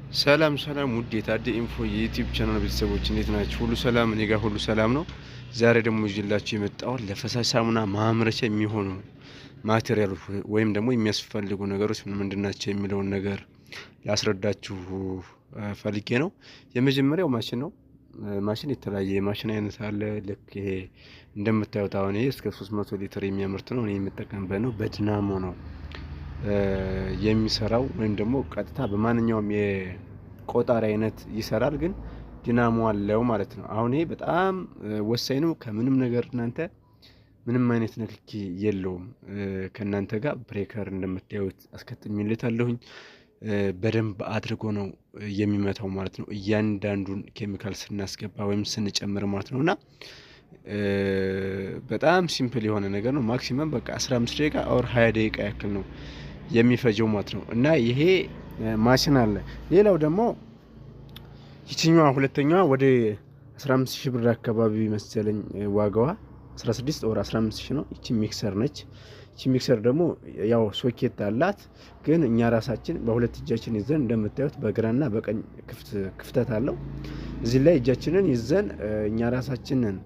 ሰላም ውድ የታደ ኢንፎ የዩቲዩብ ቻናል ቤተሰቦች እንዴት ናችሁ? ሁሉ ሰላም? እኔ ጋር ሁሉ ሰላም ነው። ዛሬ ደግሞ ይዤላችሁ የመጣሁት ለፈሳሽ ሳሙና ማምረቻ የሚሆኑ ማቴሪያሎች ወይም ደግሞ የሚያስፈልጉ ነገሮች ምንድን ናቸው የሚለውን ነገር ላስረዳችሁ ፈልጌ ነው። የመጀመሪያው ማሽን ነው። ማሽን የተለያየ የማሽን አይነት አለ። ልክ ይሄ እንደምታዩት አሁን ይሄ እስከ 300 ሊትር የሚያመርት ነው። እኔ የምጠቀምበት ነው። በድናሞ ነው የሚሰራው ወይም ደግሞ ቀጥታ በማንኛውም የቆጣሪ አይነት ይሰራል፣ ግን ዲናሞ አለው ማለት ነው። አሁን ይሄ በጣም ወሳኝ ነው። ከምንም ነገር እናንተ ምንም አይነት ንክኪ የለውም ከእናንተ ጋር። ብሬከር እንደምታዩት አስከትሚልታለሁኝ። በደንብ አድርጎ ነው የሚመታው ማለት ነው፣ እያንዳንዱን ኬሚካል ስናስገባ ወይም ስንጨምር ማለት ነው። እና በጣም ሲምፕል የሆነ ነገር ነው። ማክሲመም በቃ 15 ደቂቃ ኦር 20 ደቂቃ ያክል ነው የሚፈጀው ማለት ነው። እና ይሄ ማሽን አለ። ሌላው ደግሞ ይችኛዋ ሁለተኛዋ ወደ 15000 ብር አካባቢ መሰለኝ ዋጋዋ 16 ኦር 15000 ነው። ይቺ ሚክሰር ነች። ይቺ ሚክሰር ደግሞ ያው ሶኬት አላት፣ ግን እኛ ራሳችን በሁለት እጃችን ይዘን እንደምታዩት በግራና በቀኝ ክፍተት አለው። እዚህ ላይ እጃችንን ይዘን እኛ ራሳችንን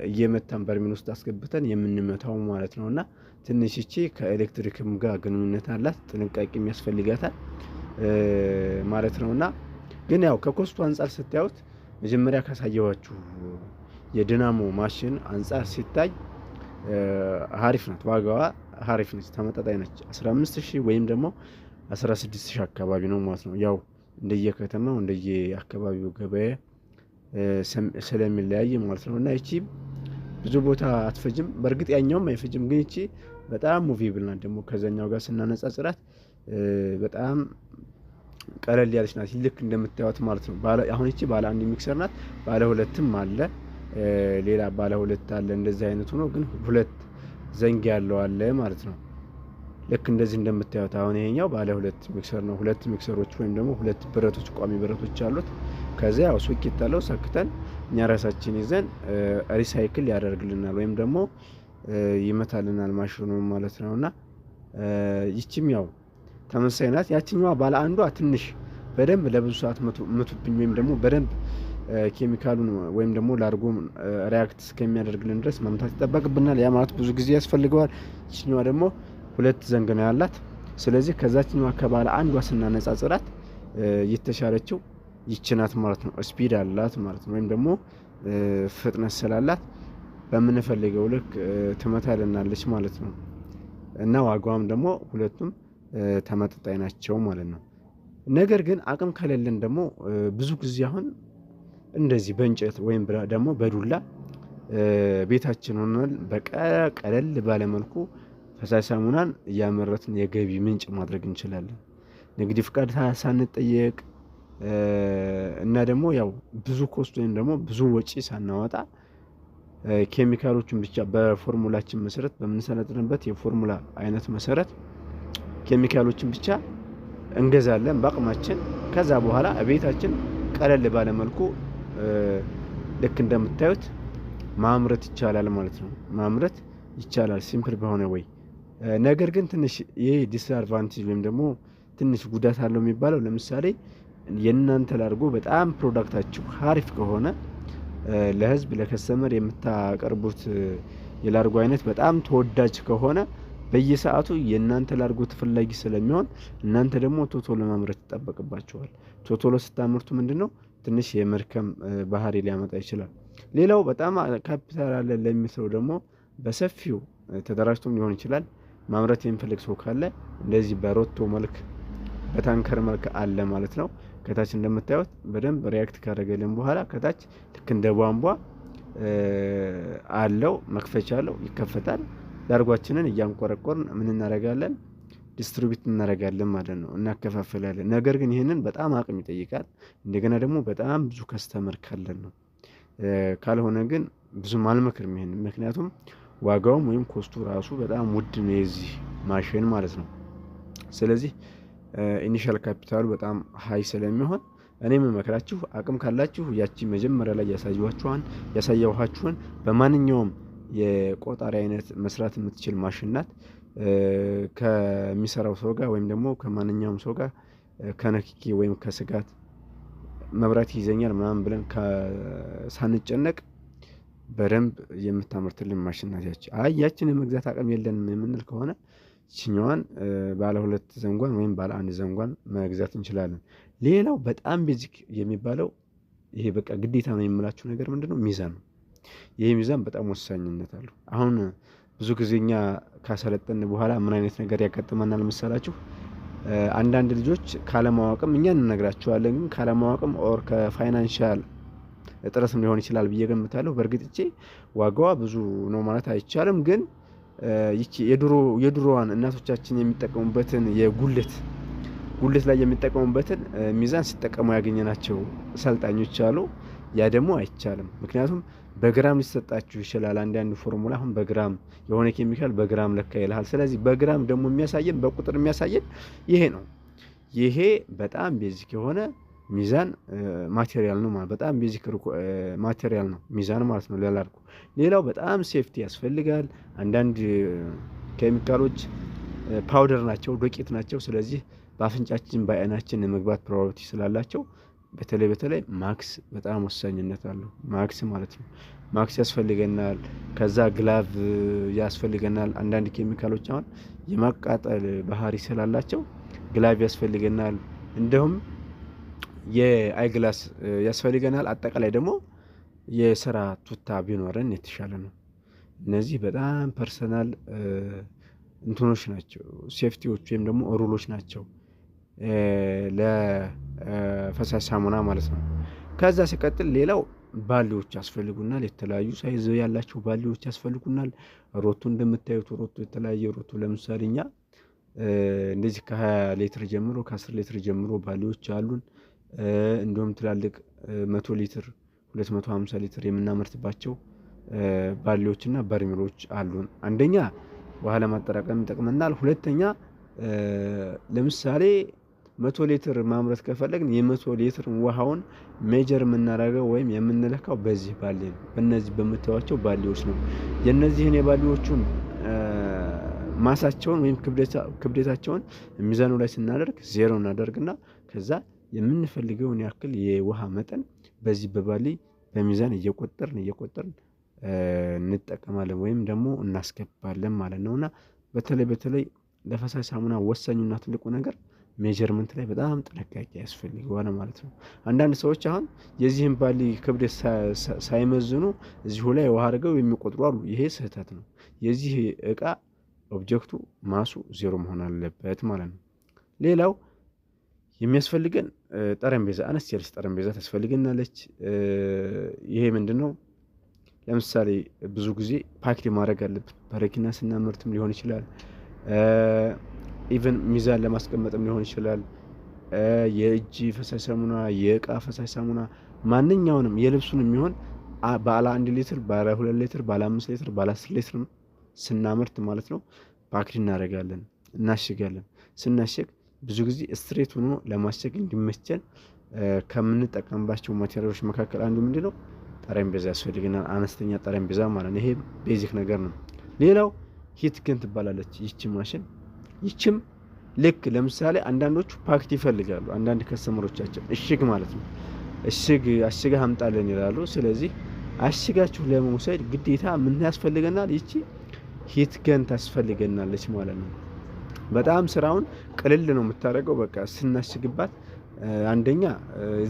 እየመታን በርሜል ውስጥ አስገብተን የምንመታው ማለት ነው። እና ትንሽ እቺ ከኤሌክትሪክም ጋር ግንኙነት አላት፣ ጥንቃቄ የሚያስፈልጋታል ማለት ነው። እና ግን ያው ከኮስቱ አንጻር ስታዩት መጀመሪያ ካሳየዋችሁ የዲናሞ ማሽን አንጻር ሲታይ ሀሪፍ ናት። ዋጋዋ ሀሪፍ ነች፣ ተመጣጣኝ ነች። 15000 ወይም ደግሞ 16000 አካባቢ ነው ማለት ነው። ያው እንደየከተማው እንደየአካባቢው ገበያ ስለሚለያይ ማለት ነው። እና እቺ ብዙ ቦታ አትፈጅም። በእርግጥ ያኛውም አይፈጅም፣ ግን እቺ በጣም ሙቪብል ናት። ደግሞ ከዛኛው ጋር ስናነጻጽራት በጣም ቀለል ያለች ናት፣ ልክ እንደምታዩት ማለት ነው። አሁን እቺ ባለ አንድ ሚክሰር ናት። ባለ ሁለትም አለ፣ ሌላ ባለ ሁለት አለ። እንደዚህ አይነቱ ነው፣ ግን ሁለት ዘንግ ያለው አለ ማለት ነው። ልክ እንደዚህ እንደምታዩት አሁን ይሄኛው ባለ ሁለት ሚክሰር ነው። ሁለት ሚክሰሮች ወይም ደግሞ ሁለት ብረቶች፣ ቋሚ ብረቶች አሉት። ከዚያ ያው ሶኬት አለው። ሰክተን እኛ ራሳችን ይዘን ሪሳይክል ያደርግልናል ወይም ደግሞ ይመታልናል ማሽኑ ማለት ነው። እና ይቺም ያው ተመሳሳይ ናት። ያቺኛዋ ባለ አንዷ ትንሽ በደንብ ለብዙ ሰዓት ምቱብኝ ወይም ደግሞ በደንብ ኬሚካሉን ወይም ደግሞ ላርጎ ሪያክት እስከሚያደርግልን ድረስ መምታት ይጠበቅብናል። ያ ማለት ብዙ ጊዜ ያስፈልገዋል። ይቺኛዋ ደግሞ ሁለት ዘንግ ነው ያላት። ስለዚህ ከዛችኛዋ ከባለ አንዷ ስናነጻጽራት የተሻለችው ይችናት ማለት ነው። ስፒድ አላት ማለት ነው፣ ወይም ደግሞ ፍጥነት ስላላት በምንፈልገው ልክ ትመታልናለች ማለት ነው። እና ዋጋዋም ደግሞ ሁለቱም ተመጣጣኝ ናቸው ማለት ነው። ነገር ግን አቅም ከሌለን ደግሞ ብዙ ጊዜ አሁን እንደዚህ በእንጨት ወይም ደግሞ በዱላ ቤታችን ሆነን በቀለል ባለመልኩ ፈሳሽ ሳሙናን እያመረትን የገቢ ምንጭ ማድረግ እንችላለን፣ ንግድ ፍቃድ ሳንጠየቅ እና ደግሞ ያው ብዙ ኮስት ወይም ደግሞ ብዙ ወጪ ሳናወጣ ኬሚካሎችን ብቻ በፎርሙላችን መሰረት በምንሰለጥንበት የፎርሙላ አይነት መሰረት ኬሚካሎችን ብቻ እንገዛለን በአቅማችን። ከዛ በኋላ ቤታችን ቀለል ባለ መልኩ ልክ እንደምታዩት ማምረት ይቻላል ማለት ነው። ማምረት ይቻላል ሲምፕል በሆነ ወይ። ነገር ግን ትንሽ ይሄ ዲስአድቫንቴጅ ወይም ደግሞ ትንሽ ጉዳት አለው የሚባለው ለምሳሌ የእናንተ ላርጎ በጣም ፕሮዳክታችሁ ሀሪፍ ከሆነ ለህዝብ ለከስተመር የምታቀርቡት የላርጎ አይነት በጣም ተወዳጅ ከሆነ በየሰዓቱ የእናንተ ላርጎ ተፈላጊ ስለሚሆን እናንተ ደግሞ ቶቶሎ ማምረት ይጠበቅባቸዋል። ቶቶሎ ስታመርቱ ምንድነው ትንሽ የመርከም ባህሪ ሊያመጣ ይችላል። ሌላው በጣም ካፒታል አለ ለሚሰው ደግሞ በሰፊው ተደራጅቶም ሊሆን ይችላል። ማምረት የሚፈልግ ሰው ካለ እንደዚህ በሮቶ መልክ በታንከር መልክ አለ ማለት ነው። ከታች እንደምታዩት በደንብ ሪያክት ካደረገልን በኋላ ከታች ልክ እንደ ቧንቧ አለው፣ መክፈቻ አለው፣ ይከፈታል። ላርጓችንን እያንቆረቆርን ምን እናደርጋለን? ዲስትሪቢዩት እናደርጋለን ማለት ነው፣ እናከፋፍላለን። ነገር ግን ይህንን በጣም አቅም ይጠይቃል። እንደገና ደግሞ በጣም ብዙ ከስተመር ካለን ነው። ካልሆነ ግን ብዙም አልመክርም ይሄንን፣ ምክንያቱም ዋጋውም ወይም ኮስቱ ራሱ በጣም ውድ ነው የዚህ ማሽን ማለት ነው። ስለዚህ ኢኒሻል ካፒታሉ በጣም ሀይ ስለሚሆን እኔ የምመክራችሁ አቅም ካላችሁ ያቺ መጀመሪያ ላይ ያሳየኋችሁን በማንኛውም የቆጣሪ አይነት መስራት የምትችል ማሽን ናት። ከሚሰራው ሰው ጋር ወይም ደግሞ ከማንኛውም ሰው ጋር ከነክኪ ወይም ከስጋት መብራት ይዘኛል ምናምን ብለን ሳንጨነቅ በደንብ የምታመርትልን ማሽን ናት ያቺ። ያችን የመግዛት አቅም የለንም የምንል ከሆነ ይችኛዋን ባለ 2 ዘንጓን ወይም ባለ 1 ዘንጓን መግዛት እንችላለን። ሌላው በጣም ቤዚክ የሚባለው ይሄ በቃ ግዴታ ነው የምላችሁ ነገር ምንድነው? ሚዛን ነው። ይሄ ሚዛን በጣም ወሳኝነት አለው። አሁን ብዙ ጊዜ እኛ ካሰለጠን በኋላ ምን አይነት ነገር ያጋጥመናል መሰላችሁ? አንዳንድ ልጆች ካለማወቅም እኛ እንነግራቸዋለን፣ ግን ካለማወቅም ኦር ከፋይናንሻል እጥረትም ሊሆን ይችላል ብዬ ገምታለሁ። በእርግጥ እቺ ዋጋዋ ብዙ ነው ማለት አይቻልም፣ ግን ይቺ የድሮዋን እናቶቻችን የሚጠቀሙበትን ጉልት ላይ የሚጠቀሙበትን ሚዛን ሲጠቀሙ ያገኘናቸው ሰልጣኞች አሉ። ያ ደግሞ አይቻልም። ምክንያቱም በግራም ሊሰጣችሁ ይችላል። አንዳንድ ፎርሙላ አሁን በግራም የሆነ ኬሚካል በግራም ለካ ይልሃል። ስለዚህ በግራም ደግሞ የሚያሳየን በቁጥር የሚያሳየን ይሄ ነው። ይሄ በጣም ቤዚክ የሆነ ሚዛን ማቴሪያል ነው ማለት በጣም ቤዚክ ማቴሪያል ነው ሚዛን ማለት ነው። ሌላው በጣም ሴፍቲ ያስፈልጋል። አንዳንድ ኬሚካሎች ፓውደር ናቸው፣ ዱቄት ናቸው። ስለዚህ በአፍንጫችን በአይናችን የመግባት ፕሮባቢሊቲ ስላላቸው በተለይ ማክስ በጣም ወሳኝነት አለው። ማክስ ማለት ነው። ማክስ ያስፈልገናል። ከዛ ግላቭ ያስፈልገናል። አንዳንድ ኬሚካሎች አሁን የማቃጠል ባህሪ ስላላቸው ግላቭ ያስፈልገናል። እንዲሁም የአይ ግላስ ያስፈልገናል። አጠቃላይ ደግሞ የስራ ቱታ ቢኖረን የተሻለ ነው። እነዚህ በጣም ፐርሰናል እንትኖች ናቸው፣ ሴፍቲዎች ወይም ደግሞ ሩሎች ናቸው ለፈሳሽ ሳሙና ማለት ነው። ከዛ ሲቀጥል ሌላው ባሊዎች ያስፈልጉናል። የተለያዩ ሳይዝ ያላቸው ባሊዎች ያስፈልጉናል። ሮቶ እንደምታዩት ሮቶ የተለያየ ሮቶ፣ ለምሳሌ እኛ እንደዚህ ከ20 ሊትር ጀምሮ ከ10 ሊትር ጀምሮ ባሊዎች አሉን። እንዲሁም ትላልቅ 100 ሊትር 250 ሊትር የምናመርትባቸው ባሊዎችና በርሜሎች አሉን። አንደኛ ውሃ ለማጠራቀም ይጠቅመናል። ሁለተኛ ለምሳሌ 100 ሊትር ማምረት ከፈለግን የ100 ሊትር ውሃውን ሜጀር የምናደርገው ወይም የምንለካው በዚህ ባሊ ነው። በእነዚህ በምታዩቸው ባሊዎች ነው። የነዚህን የባሊዎቹን ማሳቸውን ወይም ክብደታቸውን ሚዛኑ ላይ ስናደርግ 0 እናደርግና ከዛ የምንፈልገውን ያክል የውሃ መጠን በዚህ በባሊ በሚዛን እየቆጠርን እንጠቀማለን ወይም ደግሞ እናስገባለን ማለት ነውና በተለይ ለፈሳሽ ሳሙና ወሳኙና ትልቁ ነገር ሜጀርመንት ላይ በጣም ጥንቃቄ ያስፈልገዋል ማለት ነው። አንዳንድ ሰዎች አሁን የዚህን ባሊ ክብደት ሳይመዝኑ እዚሁ ላይ ውሃ አድርገው የሚቆጥሩ አሉ። ይሄ ስህተት ነው። የዚህ እቃ ኦብጀክቱ ማሱ 0 መሆን አለበት ማለት ነው። ሌላው የሚያስፈልገን ጠረጴዛ፣ አነስ ያለች ጠረጴዛ ታስፈልገናለች። ይሄ ምንድነው? ለምሳሌ ብዙ ጊዜ ፓኬት ማድረግ አለብን። በረኪና ስናመርትም ሊሆን ይችላል። ኢቨን ሚዛን ለማስቀመጥም ሊሆን ይችላል። የእጅ ፈሳሽ ሳሙና፣ የእቃ ፈሳሽ ሳሙና ማንኛውንም የልብሱን የሚሆን ባለ 1 ሊትር፣ ባለ 2 ሊትር፣ ባለ 5 ሊትር፣ ባለ 10 ሊትር ስናመርት ማለት ነው ፓኬት እናደርጋለን፣ እናሽጋለን። ስናሽግ ብዙ ጊዜ ስትሬት ሆኖ ለማሸግ እንዲመቸን ከምንጠቀምባቸው ማቴሪያሎች መካከል አንዱ ምንድነው? ጠረጴዛ ያስፈልገናል። አነስተኛ ጠረጴዛ ማለት ነው። ይሄ ቤዚክ ነገር ነው። ሌላው ሂት ገን ትባላለች ይቺ ማሽን። ይችም ልክ ለምሳሌ አንዳንዶቹ ፓኬት ይፈልጋሉ። አንዳንድ ከስተመሮቻችን እሽግ ማለት ነው አሽገህ አምጣለን ይላሉ። ስለዚህ አሽጋችሁ ለመውሰድ ግዴታ ምን ያስፈልገናል? ይቺ ሂት ገን ታስፈልገናለች ማለት ነው። በጣም ስራውን ቅልል ነው የምታደርገው። በቃ ስናሽግባት አንደኛ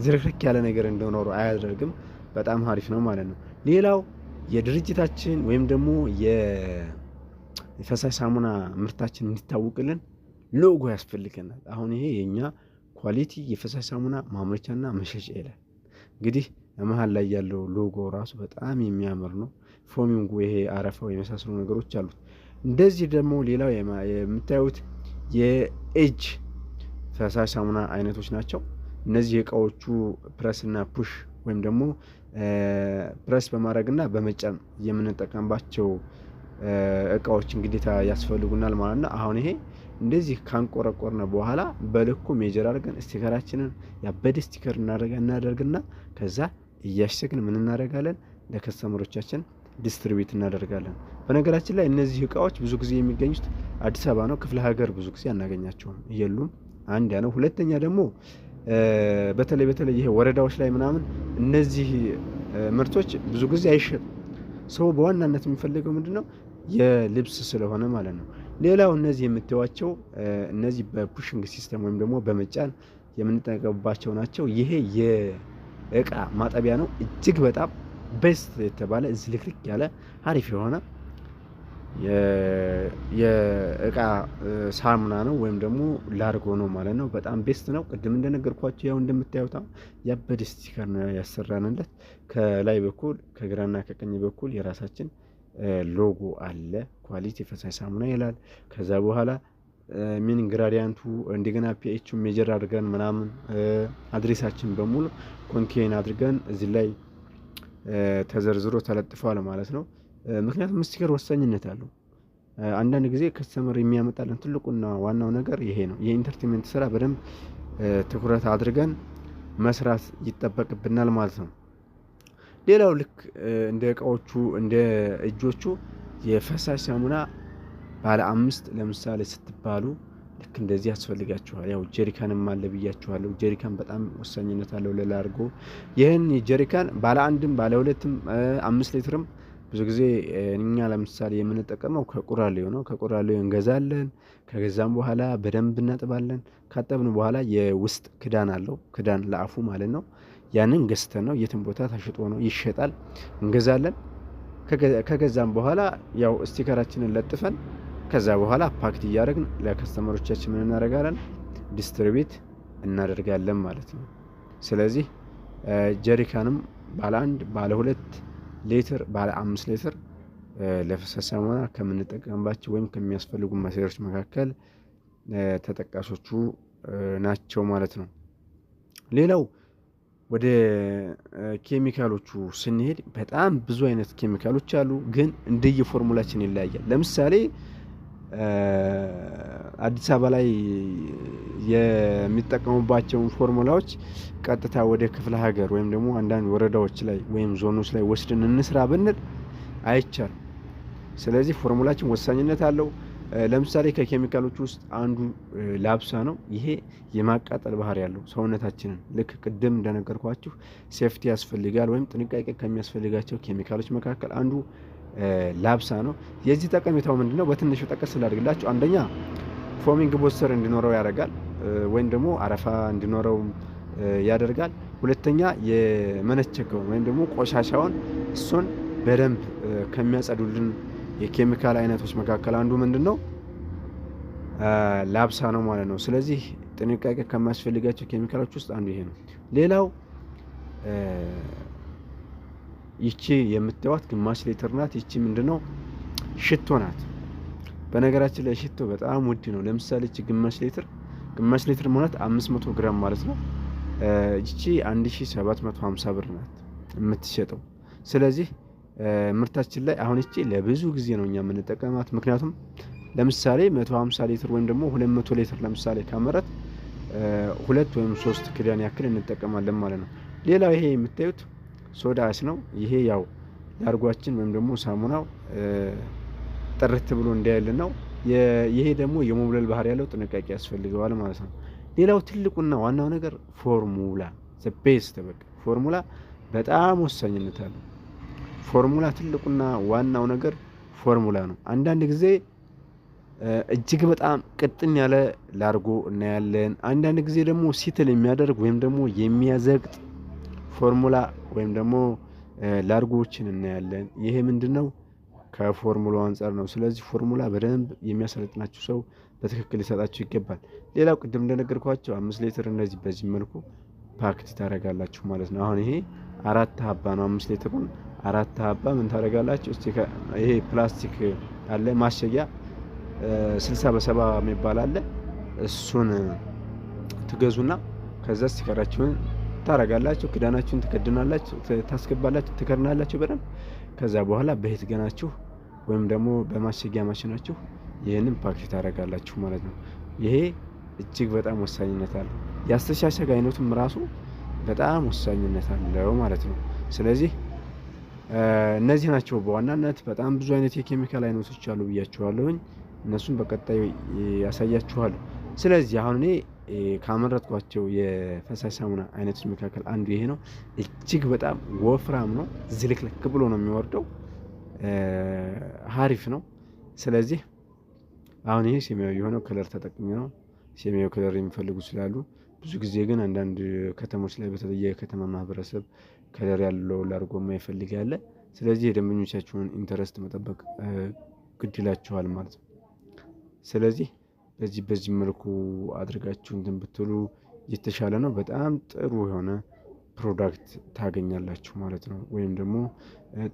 ዝርክርክ ያለ ነገር እንደኖረው አያደርግም። በጣም አሪፍ ነው ማለት ነው። ሌላው የድርጅታችን ወይም ደግሞ የፈሳሽ ሳሙና ምርታችን እንዲታወቅልን ሎጎ ያስፈልገናል። አሁን ይሄ የኛ ኳሊቲ የፈሳሽ ሳሙና ማምረቻና መሸጫ ይላል። እንግዲህ መሀል ላይ ያለው ሎጎ ራሱ በጣም የሚያምር ነው። ፎሚንጉ ይሄ አረፋው የመሳሰሉ ነገሮች አሉት። እንደዚህ ደግሞ ሌላው የምታዩት የኤጅ ፈሳሽ ሳሙና አይነቶች ናቸው። እነዚህ እቃዎቹ ፕረስ እና ፑሽ ወይም ደግሞ ፕረስ በማድረግና በመጫን የምንጠቀምባቸው እቃዎች እንግዲህ ያስፈልጉናል ማለት ነው። አሁን ይሄ እንደዚህ ካንቆረቆርነ በኋላ በልኩ ሜጀር አድርገን ስቲከራችንን ያበደ ስቲከር እናደርግና ከዛ እያሸግን ምን እናደርጋለን? ለከስተመሮቻችን ዲስትሪቢዩት እናደርጋለን። በነገራችን ላይ እነዚህ እቃዎች ብዙ ጊዜ የሚገኙት አዲስ አበባ ነው። ክፍለ ሀገር ብዙ ጊዜ አናገኛቸውም፣ የሉም፣ አንድ ያ ነው። ሁለተኛ ደግሞ በተለይ ይሄ ወረዳዎች ላይ ምናምን እነዚህ ምርቶች ብዙ ጊዜ አይሸጡም። ሰው በዋናነት የሚፈልገው ምንድነው የልብስ ስለሆነ ማለት ነው። ሌላው እነዚህ የምታዩዋቸው እነዚህ በፑሽንግ ሲስተም ወይም ደግሞ በመጫን የምንጠቀምባቸው ናቸው። ይሄ የእቃ ማጠቢያ ነው። እጅግ በጣም ቤስት የተባለ ዝልክልክ ያለ አሪፍ የሆነ የእቃ ሳሙና ነው ወይም ደግሞ ላርጎ ነው ማለት ነው። በጣም ቤስት ነው። ቅድም እንደነገርኳችሁ ያው እንደምታዩት ያበደ ስቲከር ነው ያሰራንለት። ከላይ በኩል ከግራና ከቀኝ በኩል የራሳችን ሎጎ አለ። ኳሊቲ ፈሳሽ ሳሙና ይላል። ከዛ በኋላ ሚን ግራዲያንቱ እንደገና ፒኤች ሜጀር አድርገን ምናምን አድሬሳችን በሙሉ ኮንቴን አድርገን እዚህ ላይ ተዘርዝሮ ተለጥፏል ማለት ነው። ምክንያቱም ስቲከር ወሳኝነት አለው። አንዳንድ ጊዜ ከስተመር የሚያመጣልን ትልቁና ዋናው ነገር ይሄ ነው። የኢንተርቴንመንት ስራ በደንብ ትኩረት አድርገን መስራት ይጠበቅብናል ማለት ነው። ሌላው ልክ እንደ እቃዎቹ እንደ እጆቹ የፈሳሽ ሳሙና ባለ 5 ለምሳሌ ስትባሉ ልክ እንደዚህ ያስፈልጋችኋል። ያው ጀሪካንም አለ ብያችኋለሁ። ጀሪካን በጣም ወሳኝነት አለው ለላርጎ። ይህን ጀሪካን ባለ 1ም ባለ 2ም 5 ሊትርም ብዙ ጊዜ እኛ ለምሳሌ የምንጠቀመው ከቁራሌው ነው። ከቁራሌው እንገዛለን። ከገዛም በኋላ በደንብ እናጥባለን። ካጠብን በኋላ የውስጥ ክዳን አለው፣ ክዳን ለአፉ ማለት ነው። ያንን ገዝተን ነው የትም ቦታ ተሽጦ ነው ይሸጣል። እንገዛለን። ከገዛም በኋላ ያው ስቲከራችንን ለጥፈን ከዛ በኋላ ፓክት እያደረግን ለከስተመሮቻችን ምን እናደርጋለን? ዲስትሪቢዩት እናደርጋለን ማለት ነው። ስለዚህ ጀሪካንም ባለ 1 ባለ 2 ሊትር ባለ 5 ሊትር ለፈሳሽ ሳሙና ከምንጠቀምባቸው ወይም ከሚያስፈልጉ ማቴሪያሎች መካከል ተጠቃሾቹ ናቸው ማለት ነው። ሌላው ወደ ኬሚካሎቹ ስንሄድ በጣም ብዙ አይነት ኬሚካሎች አሉ፣ ግን እንደየ ፎርሙላችን ይለያያል። ለምሳሌ አዲስ አበባ ላይ የሚጠቀሙባቸውን ፎርሙላዎች ቀጥታ ወደ ክፍለ ሀገር ወይም ደግሞ አንዳንድ ወረዳዎች ላይ ወይም ዞኖች ላይ ወስደን እንስራ ብንል አይቻልም። ስለዚህ ፎርሙላችን ወሳኝነት አለው። ለምሳሌ ከኬሚካሎች ውስጥ አንዱ ላብሳ ነው። ይሄ የማቃጠል ባህሪ ያለው ሰውነታችንን ልክ ቅድም እንደነገርኳችሁ ሴፍቲ ያስፈልጋል ወይም ጥንቃቄ ከሚያስፈልጋቸው ኬሚካሎች መካከል አንዱ ላብሳ ነው። የዚህ ጠቀሜታው ምንድነው? በትንሹ ጠቀስ ስላድርግላችሁ፣ አንደኛ ፎሚንግ ቦስተር እንዲኖረው ያደርጋል ወይም ደግሞ አረፋ እንዲኖረው ያደርጋል። ሁለተኛ የመነቸከውን ወይም ደግሞ ቆሻሻውን እሱን በደንብ ከሚያጸዱልን የኬሚካል አይነቶች መካከል አንዱ ምንድነው? ላብሳ ነው ማለት ነው። ስለዚህ ጥንቃቄ ከማያስፈልጋቸው ኬሚካሎች ውስጥ አንዱ ይሄ ነው። ሌላው ይቺ የምታዩት ግማሽ ሊትር ናት። ይቺ ምንድነው? ሽቶ ናት። በነገራችን ላይ ሽቶ በጣም ውድ ነው። ለምሳሌ ይቺ ግማሽ ሊትር ማለት 500 ግራም ማለት ነው። ይቺ 1750 ብር ናት የምትሸጠው። ስለዚህ ምርታችን ላይ አሁን ይቺ ለብዙ ጊዜ ነው እኛ የምንጠቀማት። ምክንያቱም ለምሳሌ 150 ሊትር ወይም ደግሞ 200 ሊትር ለምሳሌ ካመረት 2 ወይም 3 ክዳን ያክል እንጠቀማለን ማለት ነው። ሌላው ይሄ የምታዩት ሶዳ አሽ ነው። ይሄ ያው ላርጓችን ወይም ደግሞ ሳሙናው ጥርት ብሎ እንዳይል ነው። ይሄ ደግሞ የሞብለል ባህሪ ያለው ጥንቃቄ ያስፈልገዋል ማለት ነው። ሌላው ትልቁና ዋናው ነገር ፎርሙላ ቤስት በቃ ፎርሙላ በጣም ወሳኝነት አለው። ፎርሙላ ትልቁና ዋናው ነገር ፎርሙላ ነው። አንዳንድ ጊዜ እጅግ በጣም ቅጥን ያለ ላርጎ እናያለን። አንዳንድ ጊዜ ደግሞ ሲትል የሚያደርግ ወይም ደግሞ የሚያዘግጥ ፎርሙላ ወይም ደግሞ ላርጎዎችን እናያለን። ይሄ ምንድነው? ከፎርሙላው አንፃር ነው። ስለዚህ ፎርሙላ በደንብ የሚያሰለጥናችሁ ሰው በትክክል ሊሰጣችሁ ይገባል። ሌላው ቅድም እንደነገርኳቸው 5 ሊትር እነዚህ በዚህ መልኩ ፓክት ታደርጋላችሁ ማለት ነው። አሁን ይሄ 4 ሀባ ነው። 5 ሊትሩን 4 ሀባ ምን ታደርጋላችሁ? እስቲ ይሄ ፕላስቲክ አለ ማሸጊያ 60 በ70 የሚባል አለ። እሱን ትገዙና ከዛ ስቲከራችሁን ታረጋላችሁ፣ ክዳናችሁን ትከድናላችሁ፣ ታስገባላችሁ፣ ትከድናላችሁ በደንብ። ከዛ በኋላ በሄት ገናችሁ ወይም ደግሞ በማሸጊያ ማሽናችሁ ይህንን ፓኬት ታረጋላችሁ ማለት ነው። ይሄ እጅግ በጣም ወሳኝነት አለው። ያስተሻሸግ አይነቱም ራሱ በጣም ወሳኝነት አለው ማለት ነው። ስለዚህ እነዚህ ናቸው በዋናነት። በጣም ብዙ አይነት የኬሚካል አይነቶች አሉ ብያችኋለሁኝ። እነሱን በቀጣይ ያሳያችኋለሁ። ስለዚህ አሁን እኔ ካመረትኳቸው የፈሳሽ ሳሙና አይነቶች መካከል አንዱ ይሄ ነው። እጅግ በጣም ወፍራም ነው። ዝልክልክ ብሎ ነው የሚወርደው። ሀሪፍ ነው። ስለዚህ አሁን ይሄ ሰማያዊ የሆነው ከለር ተጠቅሜ ነው። ሰማያዊ ከለር የሚፈልጉ ስላሉ ብዙ ጊዜ ግን አንዳንድ ከተሞች ላይ በተለየ የከተማ ማህበረሰብ ከለር ያለው ላርጎ የማይፈልግ ያለ። ስለዚህ የደንበኞቻችሁን ኢንተረስት መጠበቅ ግድ ይላችኋል ማለት ነው። ስለዚህ በዚህ መልኩ አድርጋችሁ እንትን ብትሉ የተሻለ ነው። በጣም ጥሩ የሆነ ፕሮዳክት ታገኛላችሁ ማለት ነው። ወይም ደግሞ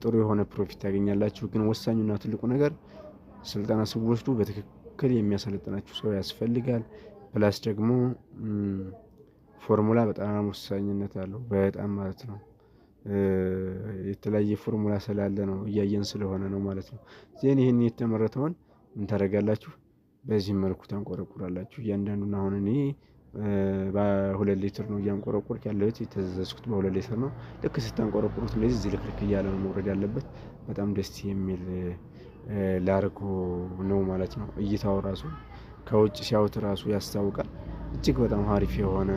ጥሩ የሆነ ፕሮፊት ታገኛላችሁ። ግን ወሳኙና ትልቁ ነገር ስልጠና ስትወስዱ በትክክል የሚያሰለጥናችሁ ሰው ያስፈልጋል። ፕላስ ደግሞ ፎርሙላ በጣም ወሳኝነት አለው። በጣም ማለት ነው። የተለያየ ፎርሙላ ስላለ ነው፣ እያየን ስለሆነ ነው ማለት ነው። ዜን ይህን የተመረተውን ምን ታደርጋላችሁ? በዚህ መልኩ ታንቆረቁራላችሁ። እያንዳንዱን አሁን እኔ በ2 ሊትር ነው እያንቆረቆርኩ ያለሁት። የተዘዝኩት በ2 ሊትር ነው። ልክ ስታንቆረቁሩት እንደዚህ ዝልክልክ እያለ ነው መውረድ ያለበት። በጣም ደስ የሚል ላርጎ ነው ማለት ነው። እይታው ራሱ ከውጭ ሲያዩት ራሱ ያስታውቃል። እጅግ በጣም አሪፍ የሆነ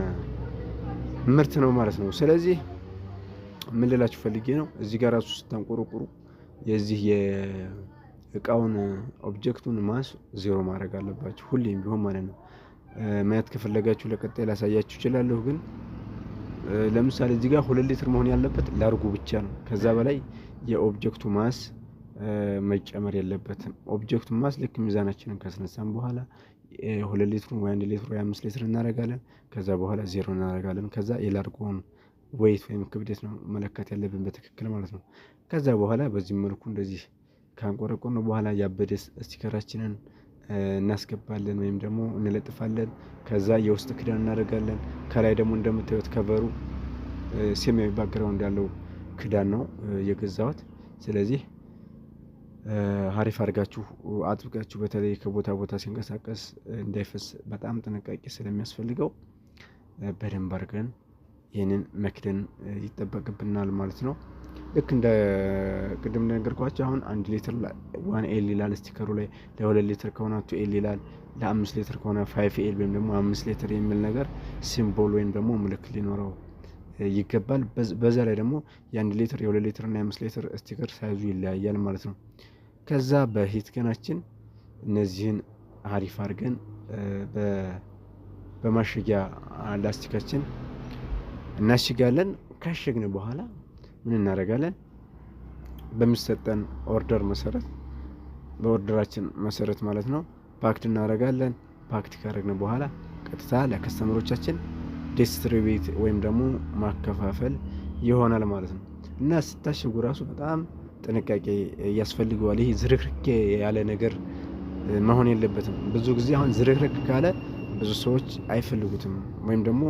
ምርት ነው ማለት ነው። ስለዚህ ምን ልላችሁ ፈልጌ ነው፣ እዚህ ጋር ራሱ ስታንቆረቁሩ የዚህ የእቃውን ኦብጀክቱን ማስ 0 ማድረግ አለባችሁ ሁሌም ቢሆን ማለት ነው። ማየት ከፈለጋችሁ ለቀጣይ ላሳያችሁ እችላለሁ። ግን ለምሳሌ እዚህ ጋር 2 ሊትር መሆን ያለበት ላርጉ ብቻ ነው። ከዛ በላይ የኦብጀክቱ ማስ መጨመር የለበትም። ኦብጀክቱ ማስ ልክ ሚዛናችንን ካስነሳን በኋላ 2 ሊትር ወይ 1 ሊትር ወይ 5 ሊትር እናደርጋለን። ከዛ በኋላ 0 እናደርጋለን። ከዛ የላርጎውን ዌይት ወይም ክብደት ነው መለካት ያለብን በትክክል ማለት ነው። ከዛ በኋላ በዚህ መልኩ እንደዚህ ካንቆረቆርን በኋላ ያበደ ስቲከራችንን እናስገባለን ወይም ደግሞ እንለጥፋለን። ከዛ የውስጥ ክዳን እናደርጋለን። ከላይ ደግሞ እንደምታዩት ከቨሩ ሰማያዊ ባክግራውንድ ያለው ክዳን ነው የገዛሁት። ስለዚህ ሀሪፍ አድርጋችሁ አጥብቃችሁ፣ በተለይ ከቦታ ቦታ ሲንቀሳቀስ እንዳይፈስ በጣም ጥንቃቄ ስለሚያስፈልገው በደንብ አድርገን ይህንን መክደን ይጠበቅብናል ማለት ነው። ልክ እንደ ቅድም እንደነገርኳቸው አሁን 1 ሊትር 1 ኤል ይላል ስቲከሩ ላይ፣ ለ2 ሊትር ከሆነ 2 ኤል ይላል፣ ለ5 ሊትር ከሆነ 5 ኤል ወይም ደግሞ 5 ሊትር የሚል ነገር ሲምቦል ወይም ደግሞ ምልክት ሊኖረው ይገባል። በዛ ላይ ደግሞ የ1 ሊትር የ2 ሊትር እና የ5 ሊትር ስቲከር ሳይዙ ይለያያል ማለት ነው። ከዛ በሂት ገናችን እነዚህን አሪፍ አድርገን በማሸጊያ ላስቲካችን እናሽጋለን። ካሸግን በኋላ ምን እናደርጋለን? በሚሰጠን ኦርደር መሰረት፣ በኦርደራችን መሰረት ማለት ነው ፓክድ እናደርጋለን። ፓክድ ካደረግን በኋላ ቀጥታ ለከስተመሮቻችን ዲስትሪቢዩት ወይም ደግሞ ማከፋፈል ይሆናል ማለት ነው። እና ስታሽጉ ራሱ በጣም ጥንቃቄ ያስፈልገዋል። ይሄ ዝርክርክ ያለ ነገር መሆን የለበትም። ብዙ ጊዜ አሁን ዝርክርክ ካለ ብዙ ሰዎች አይፈልጉትም ወይም ደግሞ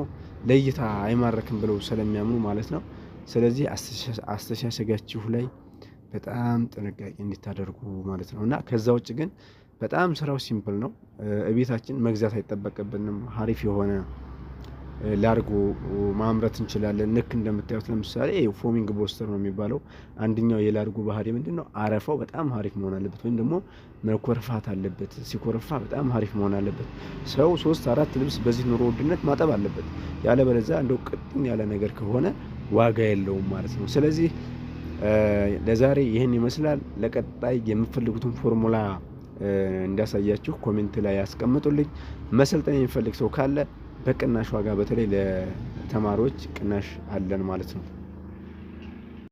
ለእይታ አይማረክም ብለው ስለሚያምኑ ማለት ነው። ስለዚህ አስተሻሸጋችሁ ላይ በጣም ጥንቃቄ እንድታደርጉ ማለት ነው። እና ከዛ ውጭ ግን በጣም ስራው ሲምፕል ነው። እቤታችን መግዛት አይጠበቅብንም። ሀሪፍ የሆነ ላርጎ ማምረት እንችላለን። ልክ እንደምታዩት ለምሳሌ ፎሚንግ ቦስተር ነው የሚባለው። አንደኛው የላርጎ ባህሪ ምንድነው? አረፋው በጣም ሀሪፍ መሆን አለበት፣ ወይም ደግሞ መኮርፋት አለበት። ሲኮርፋ በጣም ሀሪፍ መሆን አለበት። ሰው 3-4 ልብስ በዚህ ኑሮ ውድነት ማጠብ አለበት። ያለበለዚያ እንደው ቅጥን ያለ ነገር ከሆነ ዋጋ የለውም ማለት ነው። ስለዚህ ለዛሬ ይህን ይመስላል። ለቀጣይ የምትፈልጉትን ፎርሙላ እንዳሳያችሁ ኮሜንት ላይ ያስቀምጡልኝ። መሰልጠን የሚፈልግ ሰው ካለ በቅናሽ ዋጋ፣ በተለይ ለተማሪዎች ቅናሽ አለን ማለት ነው።